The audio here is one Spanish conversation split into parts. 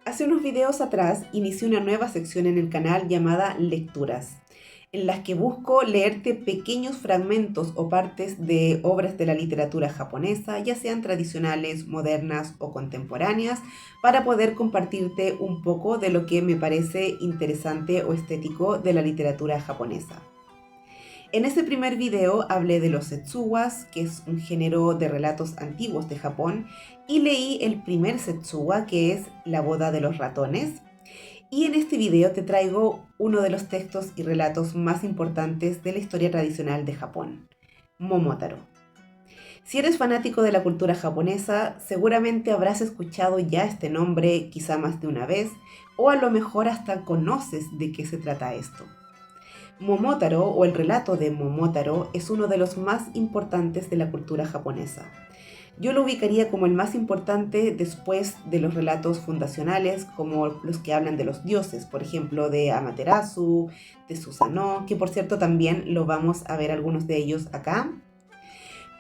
Hace unos videos atrás inicié una nueva sección en el canal llamada Lecturas, en las que busco leerte pequeños fragmentos o partes de obras de la literatura japonesa, ya sean tradicionales, modernas o contemporáneas, para poder compartirte un poco de lo que me parece interesante o estético de la literatura japonesa. En ese primer video hablé de los setsuwas, que es un género de relatos antiguos de Japón, y leí el primer setsuwa, que es La boda de los ratones. Y en este video te traigo uno de los textos y relatos más importantes de la historia tradicional de Japón, Momotaro. Si eres fanático de la cultura japonesa, seguramente habrás escuchado ya este nombre quizá más de una vez, o a lo mejor hasta conoces de qué se trata esto. Momotaro, o el relato de Momotaro, es uno de los más importantes de la cultura japonesa. Yo lo ubicaría como el más importante después de los relatos fundacionales, como los que hablan de los dioses, por ejemplo, de Amaterasu, de Susanoo, que por cierto también lo vamos a ver algunos de ellos acá.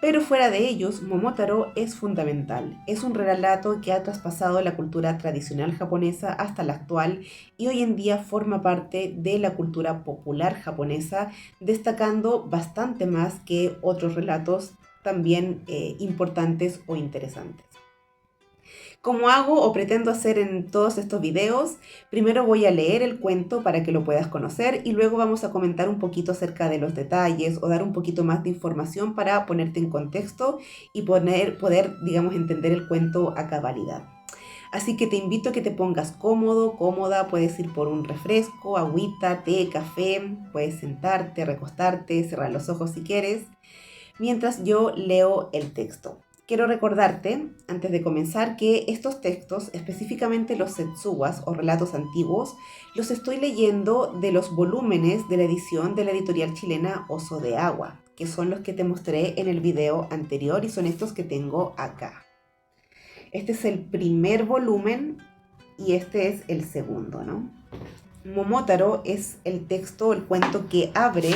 Pero fuera de ellos, Momotaro es fundamental. Es un relato que ha traspasado la cultura tradicional japonesa hasta la actual y hoy en día forma parte de la cultura popular japonesa, destacando bastante más que otros relatos también importantes o interesantes. Como hago o pretendo hacer en todos estos videos, primero voy a leer el cuento para que lo puedas conocer y luego vamos a comentar un poquito acerca de los detalles o dar un poquito más de información para ponerte en contexto y poder, digamos, entender el cuento a cabalidad. Así que te invito a que te pongas cómodo, cómoda, puedes ir por un refresco, agüita, té, café, puedes sentarte, recostarte, cerrar los ojos si quieres, mientras yo leo el texto. Quiero recordarte, antes de comenzar, que estos textos, específicamente los setsuwas o relatos antiguos, los estoy leyendo de los volúmenes de la edición de la editorial chilena Oso de Agua, que son los que te mostré en el video anterior y son estos que tengo acá. Este es el primer volumen y este es el segundo, ¿no? Momotaro es el texto, el cuento que abre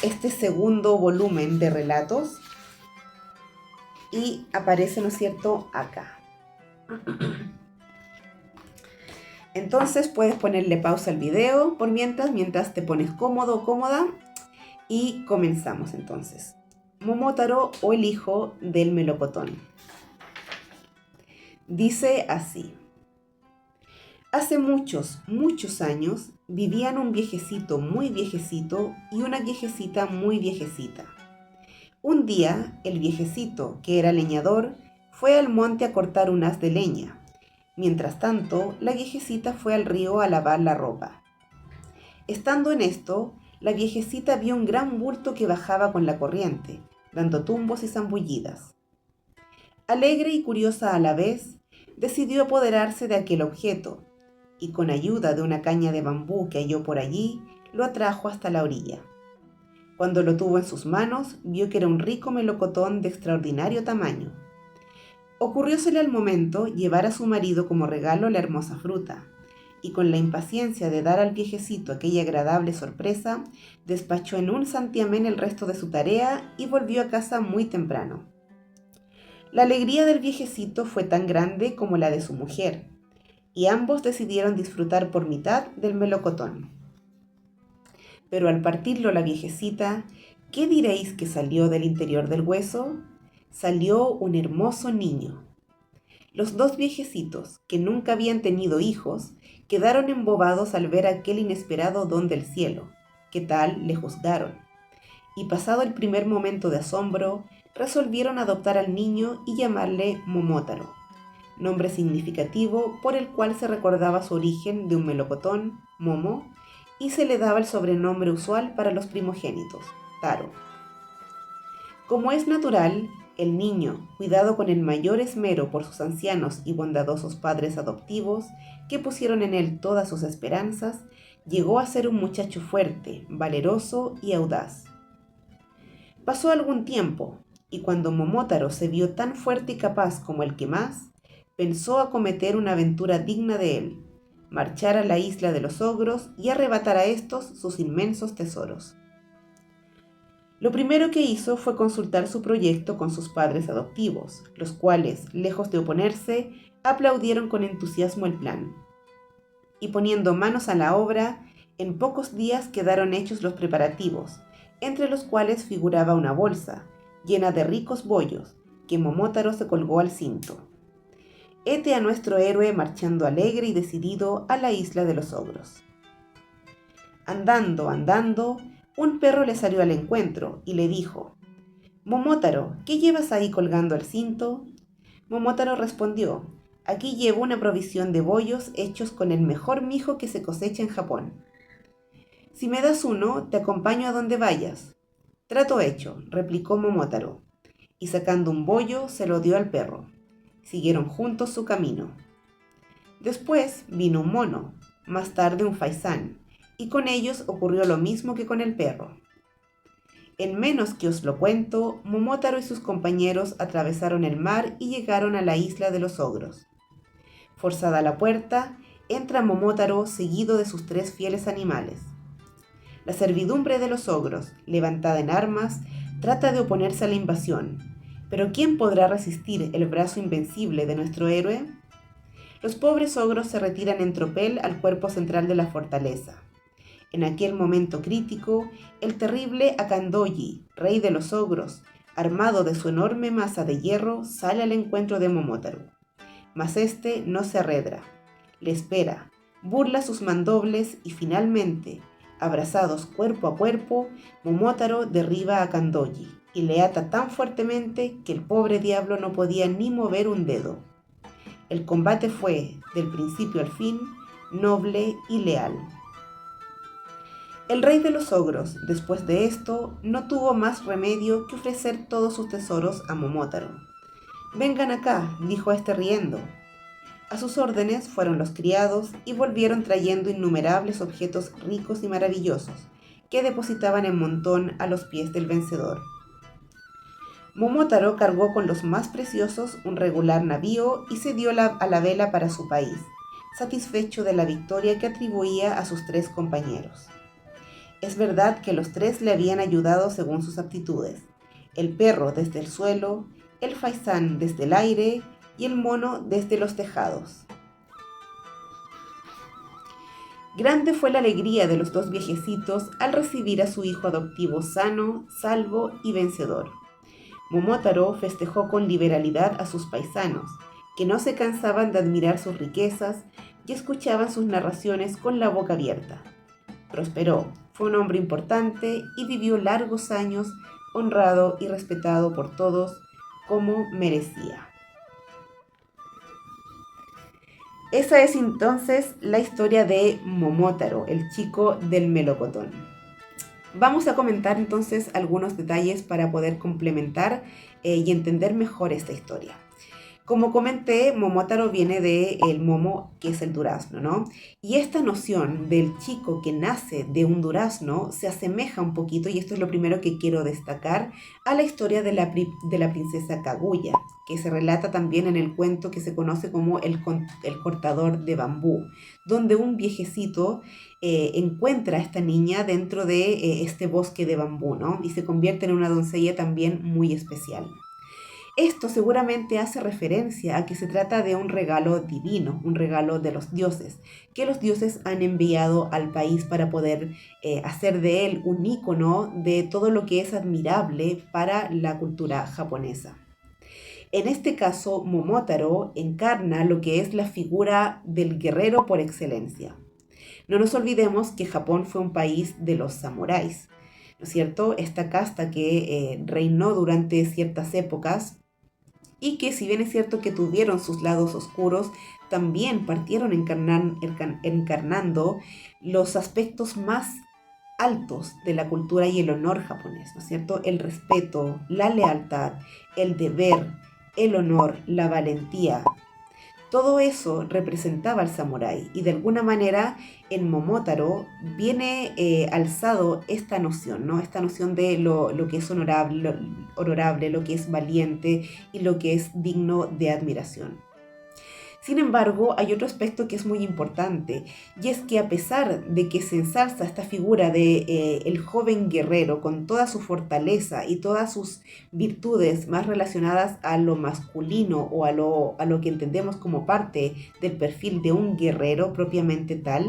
este segundo volumen de relatos y aparece, ¿no es cierto?, acá. Entonces puedes ponerle pausa al video por mientras te pones cómodo o cómoda y comenzamos entonces. Momotaro, o el hijo del melocotón. Dice así: hace muchos, muchos años vivían un viejecito muy viejecito y una viejecita muy viejecita. Un día, el viejecito, que era leñador, fue al monte a cortar un haz de leña. Mientras tanto, la viejecita fue al río a lavar la ropa. Estando en esto, la viejecita vio un gran bulto que bajaba con la corriente, dando tumbos y zambullidas. Alegre y curiosa a la vez, decidió apoderarse de aquel objeto, y con ayuda de una caña de bambú que halló por allí, lo atrajo hasta la orilla. Cuando lo tuvo en sus manos, vio que era un rico melocotón de extraordinario tamaño. Ocurriósele al momento llevar a su marido como regalo la hermosa fruta, y con la impaciencia de dar al viejecito aquella agradable sorpresa, despachó en un santiamén el resto de su tarea y volvió a casa muy temprano. La alegría del viejecito fue tan grande como la de su mujer, y ambos decidieron disfrutar por mitad del melocotón. Pero al partirlo la viejecita, ¿qué diréis que salió del interior del hueso? Salió un hermoso niño. Los dos viejecitos, que nunca habían tenido hijos, quedaron embobados al ver aquel inesperado don del cielo, que tal le juzgaron. Y pasado el primer momento de asombro, resolvieron adoptar al niño y llamarle Momotaro, nombre significativo por el cual se recordaba su origen de un melocotón, Momo, y se le daba el sobrenombre usual para los primogénitos, Taro. Como es natural, el niño, cuidado con el mayor esmero por sus ancianos y bondadosos padres adoptivos, que pusieron en él todas sus esperanzas, llegó a ser un muchacho fuerte, valeroso y audaz. Pasó algún tiempo, y cuando Momotaro se vio tan fuerte y capaz como el que más, pensó acometer una aventura digna de él, marchar a la isla de los ogros y arrebatar a estos sus inmensos tesoros. Lo primero que hizo fue consultar su proyecto con sus padres adoptivos, los cuales, lejos de oponerse, aplaudieron con entusiasmo el plan. Y poniendo manos a la obra, en pocos días quedaron hechos los preparativos, entre los cuales figuraba una bolsa, llena de ricos bollos, que Momotaro se colgó al cinto. Hete a nuestro héroe marchando alegre y decidido a la isla de los ogros. Andando, andando, un perro le salió al encuentro y le dijo: «Momotaro, ¿qué llevas ahí colgando el cinto?». Momotaro respondió: «Aquí llevo una provisión de bollos hechos con el mejor mijo que se cosecha en Japón. Si me das uno, te acompaño a donde vayas». «Trato hecho», replicó Momotaro, y sacando un bollo se lo dio al perro. Siguieron juntos su camino. Después vino un mono, más tarde un faisán, y con ellos ocurrió lo mismo que con el perro. En menos que os lo cuento, Momotaro y sus compañeros atravesaron el mar y llegaron a la isla de los ogros. Forzada la puerta, entra Momotaro seguido de sus 3 fieles animales. La servidumbre de los ogros, levantada en armas, trata de oponerse a la invasión, pero ¿quién podrá resistir el brazo invencible de nuestro héroe? Los pobres ogros se retiran en tropel al cuerpo central de la fortaleza. En aquel momento crítico, el terrible Akandoji, rey de los ogros, armado de su enorme masa de hierro, sale al encuentro de Momotaro. Mas este no se arredra, le espera, burla sus mandobles y finalmente, abrazados cuerpo a cuerpo, Momotaro derriba a Akandoji y le ata tan fuertemente que el pobre diablo no podía ni mover un dedo. El combate fue, del principio al fin, noble y leal. El rey de los ogros, después de esto, no tuvo más remedio que ofrecer todos sus tesoros a Momotaro. «Vengan acá», dijo este riendo. A sus órdenes fueron los criados y volvieron trayendo innumerables objetos ricos y maravillosos, que depositaban en montón a los pies del vencedor. Momotaro cargó con los más preciosos un regular navío y se dio a la vela para su país, satisfecho de la victoria que atribuía a sus 3 compañeros. Es verdad que los 3 le habían ayudado según sus aptitudes: el perro desde el suelo, el faisán desde el aire y el mono desde los tejados. Grande fue la alegría de los 2 viejecitos al recibir a su hijo adoptivo sano, salvo y vencedor. Momotaro festejó con liberalidad a sus paisanos, que no se cansaban de admirar sus riquezas y escuchaban sus narraciones con la boca abierta. Prosperó, fue un hombre importante y vivió largos años honrado y respetado por todos como merecía. Esa es entonces la historia de Momotaro, el chico del melocotón. Vamos a comentar entonces algunos detalles para poder complementar y entender mejor esta historia. Como comenté, Momotaro viene del momo, que es el durazno, ¿no? Y esta noción del chico que nace de un durazno se asemeja un poquito, y esto es lo primero que quiero destacar, a la historia de la princesa Kaguya, que se relata también en el cuento que se conoce como el cortador de bambú, donde un viejecito encuentra a esta niña dentro de este bosque de bambú, ¿no? Y se convierte en una doncella también muy especial. Esto seguramente hace referencia a que se trata de un regalo divino, un regalo de los dioses, que los dioses han enviado al país para poder hacer de él un ícono de todo lo que es admirable para la cultura japonesa. En este caso, Momotaro encarna lo que es la figura del guerrero por excelencia. No nos olvidemos que Japón fue un país de los samuráis, ¿no es cierto? Esta casta que reinó durante ciertas épocas y que, si bien es cierto que tuvieron sus lados oscuros, también partieron encarnando los aspectos más altos de la cultura y el honor japonés, ¿no es cierto? El respeto, la lealtad, el deber, el honor, la valentía. Todo eso representaba al samurái, y de alguna manera en Momotaro viene alzado esta noción, ¿no? Esta noción de lo que es honorable, lo que es valiente y lo que es digno de admiración. Sin embargo, hay otro aspecto que es muy importante, y es que a pesar de que se ensalza esta figura de el joven guerrero con toda su fortaleza y todas sus virtudes más relacionadas a lo masculino o a lo que entendemos como parte del perfil de un guerrero propiamente tal,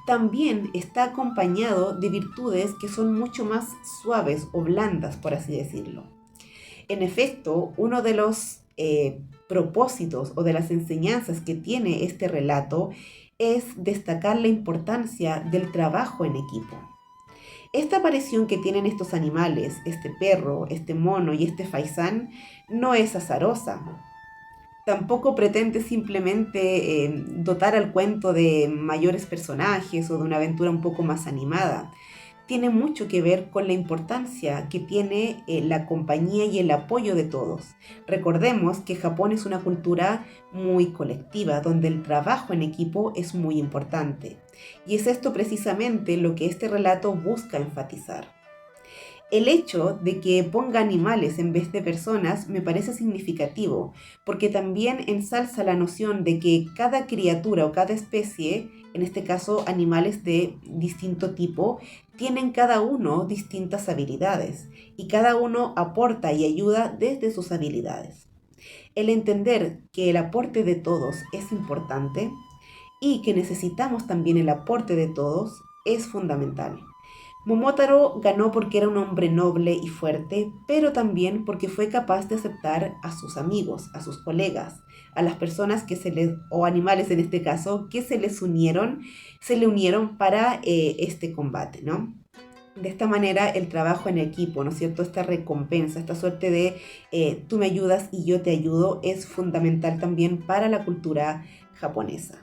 también está acompañado de virtudes que son mucho más suaves o blandas, por así decirlo. En efecto, uno de los propósitos o de las enseñanzas que tiene este relato es destacar la importancia del trabajo en equipo. Esta aparición que tienen estos animales, este perro, este mono y este faisán, no es azarosa. Tampoco pretende simplemente dotar al cuento de mayores personajes o de una aventura un poco más animada. Tiene mucho que ver con la importancia que tiene la compañía y el apoyo de todos. Recordemos que Japón es una cultura muy colectiva, donde el trabajo en equipo es muy importante. Y es esto precisamente lo que este relato busca enfatizar. El hecho de que ponga animales en vez de personas me parece significativo, porque también ensalza la noción de que cada criatura o cada especie, en este caso animales de distinto tipo, tienen cada uno distintas habilidades y cada uno aporta y ayuda desde sus habilidades. El entender que el aporte de todos es importante y que necesitamos también el aporte de todos es fundamental. Momotaro ganó porque era un hombre noble y fuerte, pero también porque fue capaz de aceptar a sus amigos, a sus colegas, a las personas o animales en este caso, que se le unieron para este combate, ¿no? De esta manera el trabajo en equipo, ¿no es cierto? Esta recompensa, esta suerte de tú me ayudas y yo te ayudo es fundamental también para la cultura japonesa.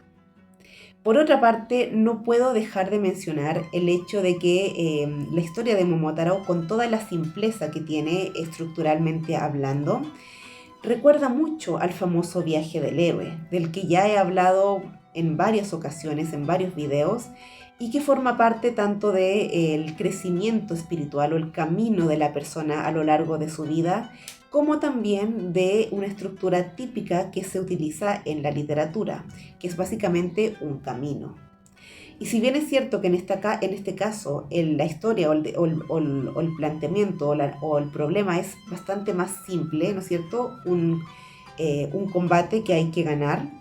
Por otra parte, no puedo dejar de mencionar el hecho de que la historia de Momotaro, con toda la simpleza que tiene estructuralmente hablando, recuerda mucho al famoso viaje del héroe, del que ya he hablado en varias ocasiones, en varios videos, y que forma parte tanto del crecimiento espiritual o el camino de la persona a lo largo de su vida, como también de una estructura típica que se utiliza en la literatura, que es básicamente un camino. Y si bien es cierto que en este caso la historia o el planteamiento o el problema es bastante más simple, ¿no es cierto? Un combate que hay que ganar.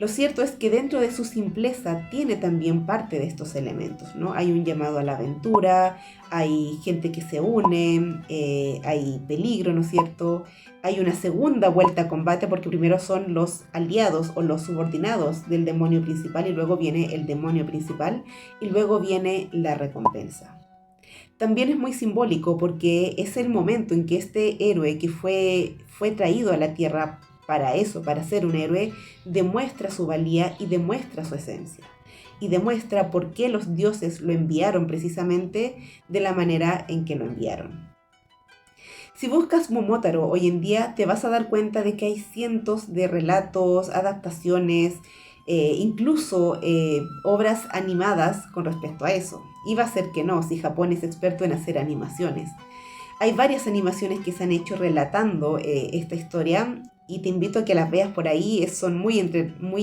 Lo cierto es que dentro de su simpleza tiene también parte de estos elementos, ¿no? Hay un llamado a la aventura, hay gente que se une, hay peligro, ¿no es cierto? Hay una segunda vuelta a combate porque primero son los aliados o los subordinados del demonio principal y luego viene el demonio principal y luego viene la recompensa. También es muy simbólico porque es el momento en que este héroe que fue traído a la tierra para eso, para ser un héroe, demuestra su valía y demuestra su esencia. Y demuestra por qué los dioses lo enviaron precisamente de la manera en que lo enviaron. Si buscas Momotaro hoy en día, te vas a dar cuenta de que hay cientos de relatos, adaptaciones, incluso obras animadas con respecto a eso. Y va a ser que no, si Japón es experto en hacer animaciones. Hay varias animaciones que se han hecho relatando esta historia y te invito a que las veas por ahí, son muy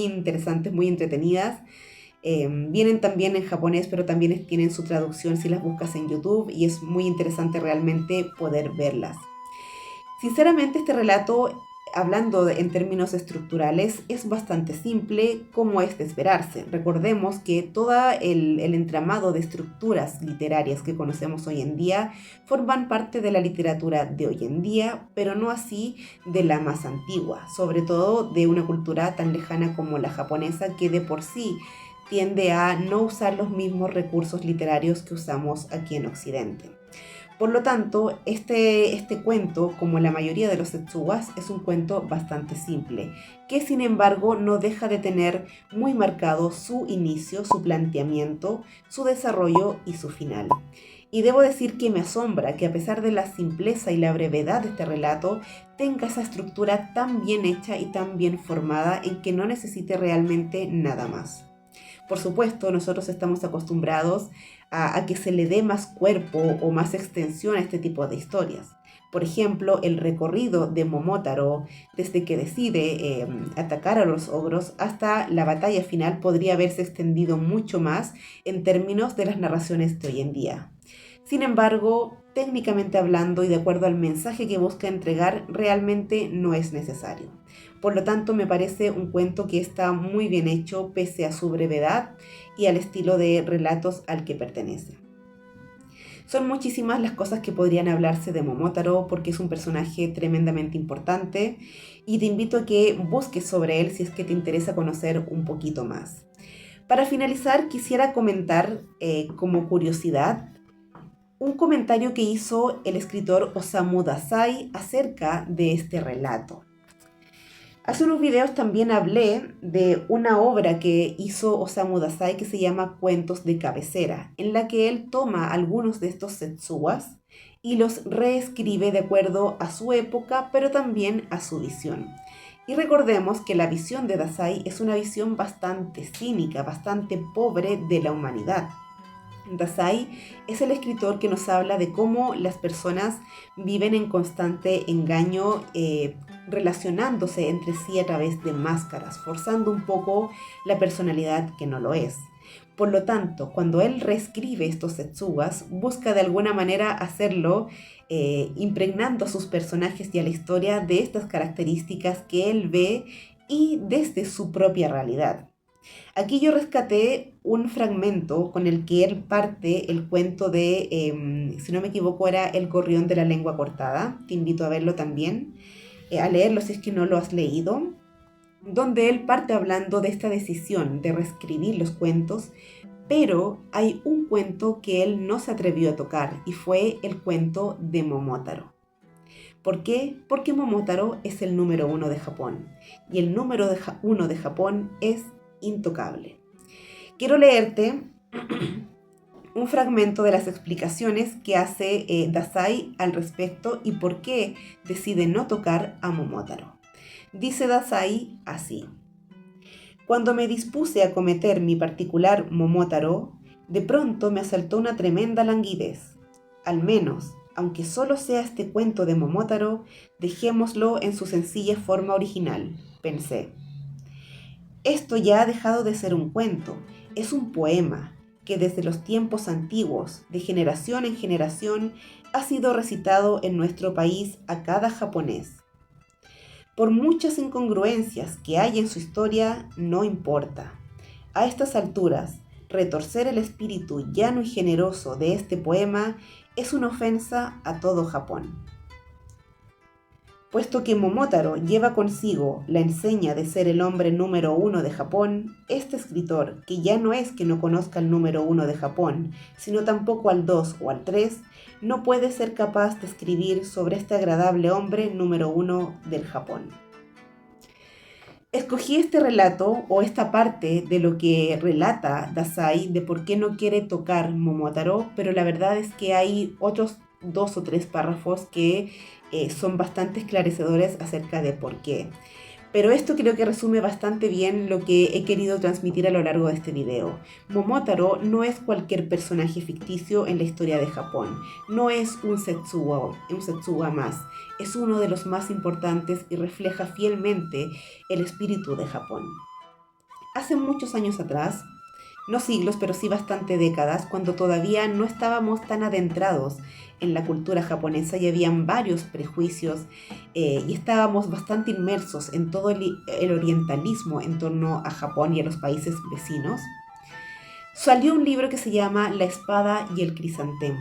interesantes, muy entretenidas. Vienen también en japonés, pero también tienen su traducción si las buscas en YouTube y es muy interesante realmente poder verlas. Sinceramente, este relato, hablando en términos estructurales, es bastante simple, como es de esperarse. Recordemos que todo el entramado de estructuras literarias que conocemos hoy en día forman parte de la literatura de hoy en día, pero no así de la más antigua, sobre todo de una cultura tan lejana como la japonesa, que de por sí tiende a no usar los mismos recursos literarios que usamos aquí en Occidente. Por lo tanto, este cuento, como la mayoría de los setsugas, es un cuento bastante simple, que sin embargo no deja de tener muy marcado su inicio, su planteamiento, su desarrollo y su final. Y debo decir que me asombra que a pesar de la simpleza y la brevedad de este relato, tenga esa estructura tan bien hecha y tan bien formada en que no necesite realmente nada más. Por supuesto, nosotros estamos acostumbrados a que se le dé más cuerpo o más extensión a este tipo de historias. Por ejemplo, el recorrido de Momotaro, desde que decide atacar a los ogros hasta la batalla final, podría haberse extendido mucho más en términos de las narraciones de hoy en día. Sin embargo, técnicamente hablando y de acuerdo al mensaje que busca entregar, realmente no es necesario. Por lo tanto, me parece un cuento que está muy bien hecho pese a su brevedad y al estilo de relatos al que pertenece. Son muchísimas las cosas que podrían hablarse de Momotaro porque es un personaje tremendamente importante y te invito a que busques sobre él si es que te interesa conocer un poquito más. Para finalizar, quisiera comentar como curiosidad un comentario que hizo el escritor Osamu Dazai acerca de este relato. Hace unos videos también hablé de una obra que hizo Osamu Dazai que se llama Cuentos de Cabecera, en la que él toma algunos de estos setsugas y los reescribe de acuerdo a su época, pero también a su visión. Y recordemos que la visión de Dazai es una visión bastante cínica, bastante pobre de la humanidad. Dazai es el escritor que nos habla de cómo las personas viven en constante engaño, relacionándose entre sí a través de máscaras, forzando un poco la personalidad que no lo es. Por lo tanto, cuando él reescribe estos setsugas, busca de alguna manera hacerlo impregnando a sus personajes y a la historia de estas características que él ve y desde su propia realidad. Aquí yo rescaté un fragmento con el que él parte el cuento de, si no me equivoco, era El gorrión de la lengua cortada. Te invito a verlo también, a leerlo si es que no lo has leído, donde él parte hablando de esta decisión de reescribir los cuentos, pero hay un cuento que él no se atrevió a tocar y fue el cuento de Momotaro. ¿Por qué? Porque Momotaro es el número 1 de Japón y el número 1 de Japón es intocable. Quiero leerte un fragmento de las explicaciones que hace Dazai al respecto y por qué decide no tocar a Momotaro. Dice Dazai así: cuando me dispuse a cometer mi particular Momotaro, de pronto me asaltó una tremenda languidez. Al menos, aunque solo sea este cuento de Momotaro, dejémoslo en su sencilla forma original, pensé. Esto ya ha dejado de ser un cuento, es un poema que desde los tiempos antiguos, de generación en generación, ha sido recitado en nuestro país a cada japonés. Por muchas incongruencias que hay en su historia, no importa. A estas alturas, retorcer el espíritu llano y generoso de este poema es una ofensa a todo Japón. Puesto que Momotaro lleva consigo la enseña de ser el hombre número 1 de Japón, este escritor, que ya no es que no conozca el número 1 de Japón, sino tampoco al 2 o al 3, no puede ser capaz de escribir sobre este agradable hombre número 1 del Japón. Escogí este relato o esta parte de lo que relata Dazai de por qué no quiere tocar Momotaro, pero la verdad es que hay otros 2 o 3 párrafos que son bastante esclarecedores acerca de por qué. Pero esto creo que resume bastante bien lo que he querido transmitir a lo largo de este video. Momotaro no es cualquier personaje ficticio en la historia de Japón. No es un setsuga más. Es uno de los más importantes y refleja fielmente el espíritu de Japón. Hace muchos años atrás, no siglos, pero sí bastante décadas, cuando todavía no estábamos tan adentrados en la cultura japonesa y habían varios prejuicios y estábamos bastante inmersos en todo el orientalismo en torno a Japón y a los países vecinos, salió un libro que se llama La espada y el crisantemo,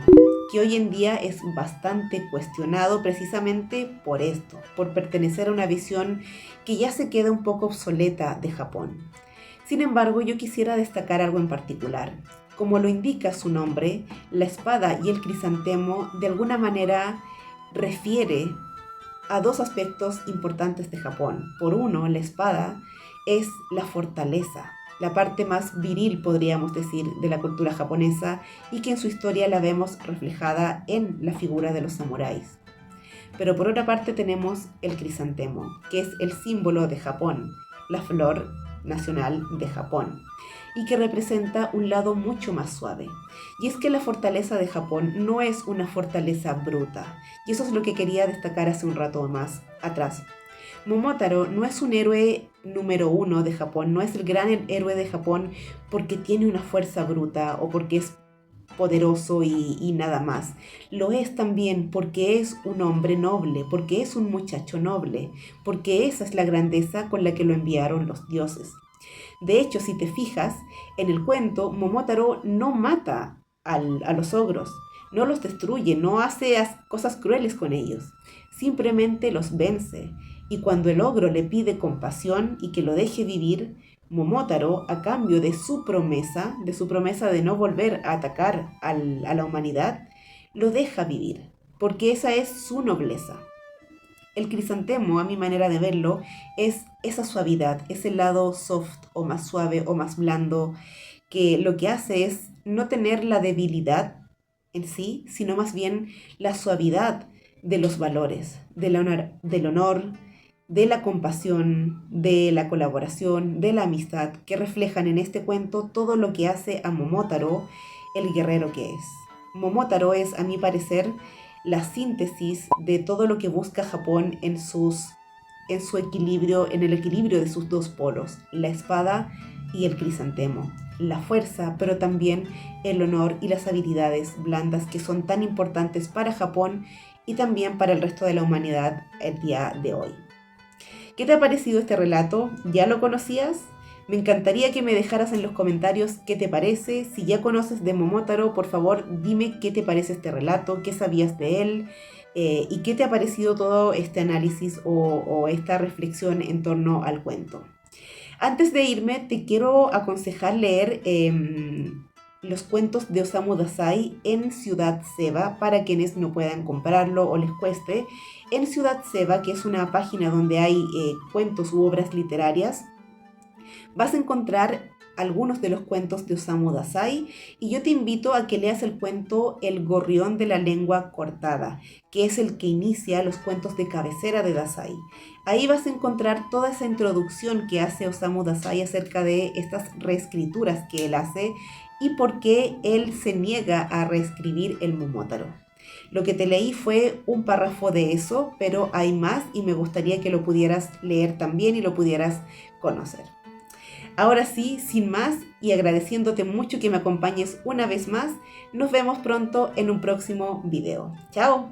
que hoy en día es bastante cuestionado precisamente por esto, por pertenecer a una visión que ya se queda un poco obsoleta de Japón. Sin embargo, yo quisiera destacar algo en particular. Como lo indica su nombre, la espada y el crisantemo de alguna manera refiere a 2 aspectos importantes de Japón. Por uno, la espada es la fortaleza, la parte más viril, podríamos decir, de la cultura japonesa y que en su historia la vemos reflejada en la figura de los samuráis. Pero por otra parte tenemos el crisantemo, que es el símbolo de Japón, la flor nacional de Japón y que representa un lado mucho más suave. Y es que la fortaleza de Japón no es una fortaleza bruta, y eso es lo que quería destacar hace un rato más atrás. Momotaro no es un héroe número uno de Japón, no es el gran héroe de Japón porque tiene una fuerza bruta o porque es poderoso y nada más. Lo es también porque es un hombre noble, porque es un muchacho noble, porque esa es la grandeza con la que lo enviaron los dioses. De hecho, si te fijas, en el cuento, Momotaro no mata a los ogros, no los destruye, no hace cosas crueles con ellos, simplemente los vence. Y cuando el ogro le pide compasión y que lo deje vivir, Momotaro, a cambio de su promesa de no volver a atacar a la humanidad, lo deja vivir, porque esa es su nobleza. El crisantemo, a mi manera de verlo, es esa suavidad, ese lado soft o más suave o más blando, que lo que hace es no tener la debilidad en sí, sino más bien la suavidad de los valores, del honor, de la compasión, de la colaboración, de la amistad, que reflejan en este cuento todo lo que hace a Momotaro el guerrero que es. Momotaro es, a mi parecer, la síntesis de todo lo que busca Japón en su equilibrio, en el equilibrio de sus dos polos, la espada y el crisantemo, la fuerza, pero también el honor y las habilidades blandas que son tan importantes para Japón y también para el resto de la humanidad el día de hoy. ¿Qué te ha parecido este relato? ¿Ya lo conocías? Me encantaría que me dejaras en los comentarios qué te parece. Si ya conoces de Momotaro, por favor, dime qué te parece este relato, qué sabías de él y qué te ha parecido todo este análisis o esta reflexión en torno al cuento. Antes de irme, te quiero aconsejar leer los cuentos de Osamu Dazai en Ciudad Seba para quienes no puedan comprarlo o les cueste. En Ciudad Seba, que es una página donde hay cuentos u obras literarias, vas a encontrar algunos de los cuentos de Osamu Dazai y yo te invito a que leas el cuento El gorrión de la lengua cortada, que es el que inicia los cuentos de cabecera de Dazai. Ahí vas a encontrar toda esa introducción que hace Osamu Dazai acerca de estas reescrituras que él hace y por qué él se niega a reescribir el Momotaro. Lo que te leí fue un párrafo de eso, pero hay más y me gustaría que lo pudieras leer también y lo pudieras conocer. Ahora sí, sin más y agradeciéndote mucho que me acompañes una vez más, nos vemos pronto en un próximo video. ¡Chao!